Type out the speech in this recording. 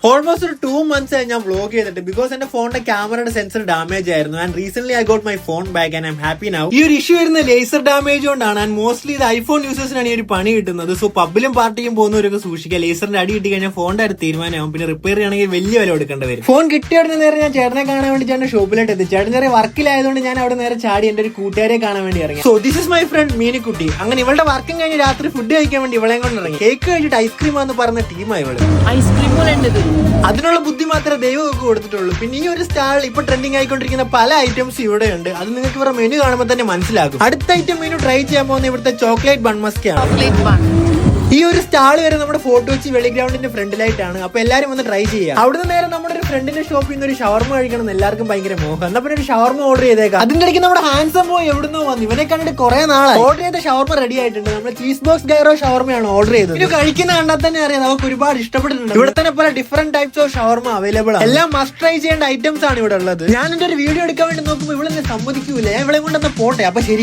Almost ഒരു 2 months ആയി ഞാൻ വ്ലോഗ് ചെയ്തിട്ട്, ബിക്കോസ് എന്റെ ഫോണിന്റെ ക്യാമറയുടെ സെൻസർ ഡാമേജ് ആയിരുന്നു. And recent I got my phone back and I am happy now. ഈ ഒരു ഇഷ്യൂ വരുന്ന ലേസർ ഡാമേജ് കൊണ്ടാണ്. ആൻഡ് മോസ്റ്റ്ലി ഇത് ഐഫോൺ യൂസേഴ്സിനാണ് ഈ ഒരു പണി കിട്ടുന്നത്. സോ പബ്ബിലും പാർട്ടിയും പോകുന്നവരൊക്കെ സൂക്ഷിക്കുക. ലേസറിന്റെ അടി കിട്ടി കഴിഞ്ഞാൽ ഫോണിന്റെ അടുത്ത് തീരുമാനമാകും. പിന്നെ റിപ്പയർ ചെയ്യണമെങ്കിൽ വലിയ വില കൊടുക്കേണ്ടി വരും. ഫോൺ കിട്ടിയ ഉടനെ നേരെ ഞാൻ ചേട്ടനെ കാണാൻ വേണ്ടി ചേട്ടൻ ഷോപ്പിലോട്ട് എത്തി. ചേട്ടൻ നേരെ വർക്കിലായതുകൊണ്ട് ഞാൻ അവിടെ നേരെ ചാടി എന്റെ ഒരു കൂട്ടുകാരെ കാണാൻ വേണ്ടി ഇറങ്ങി. So this is my friend Meenikutty. അങ്ങനെ ഇവളുടെ വർക്കും കഴിഞ്ഞ് രാത്രി ഫുഡ് കഴിക്കാൻ വേണ്ടി ഇവളെയും കൊണ്ട് ഇറങ്ങി. കേക്ക് കഴിച്ചിട്ട് ഐസ്ക്രീം ആണെന്ന് പറഞ്ഞ ടീമായി ഇവള്. അതിനുള്ള ബുദ്ധി മാത്രമേ ദൈവമൊക്കെ കൊടുത്തിട്ടുള്ളൂ. പിന്നെ ഈ ഒരു സ്റ്റാളിൽ ഇപ്പൊ ട്രെൻഡിങ് ആയിക്കൊണ്ടിരിക്കുന്ന പല ഐറ്റംസ് ഇവിടെ ഉണ്ട്. അത് നിങ്ങൾക്ക് ഇവരുടെ മെനു കാണുമ്പോൾ തന്നെ മനസ്സിലാകും. അടുത്ത ഐറ്റം മെനു ട്രൈ ചെയ്യാൻ പോകുന്ന ഇവിടുത്തെ ചോക്ലേറ്റ് ബൺ മസ്കയാണ്. ഈ ഒരു സ്റ്റാൾ വരെ നമ്മുടെ ഫോർട്ട് കൊച്ചി വെളി ഗ്രൗണ്ടിന്റെ ഫ്രണ്ടിലായിട്ടാണ്. അപ്പൊ എല്ലാരും ഒന്ന് ട്രൈ ചെയ്യാം. അവിടുന്ന് നേരെ നമ്മുടെ ഒരു ഫ്രണ്ടിന്റെ ഷോപ്പിൽ നിന്ന് ഒരു ഷവർമ കഴിക്കണം എന്ന് എല്ലാവർക്കും ഭയങ്കര മോഹം. എന്നാ പിന്നെ ഒരു ഷവർമ ഓർഡർ ചെയ്തേക്കാം. അതിന്റെ ഇടയ്ക്ക് നമ്മുടെ ഹാൻസം ബോയ് എവിടുന്നോ വന്നു. ഇവനെ കണ്ടിട്ട് കുറെ നാളായി. ഓർഡർ ചെയ്ത ഷവർമ റെഡി ആയിട്ടുണ്ട്. നമ്മൾ ചീസ് ബോക്സ് ഗൈറോ ഷവർമയാണ് ഓർഡർ ചെയ്തത്. ഇത് കഴിക്കുന്ന കണ്ടാൽ തന്നെ അറിയാം നമുക്ക് ഒരുപാട് ഇഷ്ടപ്പെട്ടിട്ടുണ്ട്. ഇവിടെ തന്നെ പല different types of shawarma available ആണ്. എല്ലാം മസ്റ്റ് ട്രൈ ചെയ്യേണ്ട ഐറ്റംസ് ആണ് ഇവിടെ ഉള്ളത്. ഞാൻ എന്റെ ഒരു വീഡിയോ എടുക്കാൻ വേണ്ടി നോക്കുമ്പോൾ ഇവിടെ സമ്മതിക്കൂല. ഞാൻ ഇവിടെ കൊണ്ടെന്ന് പോട്ടെ. അപ്പൊ ശരി.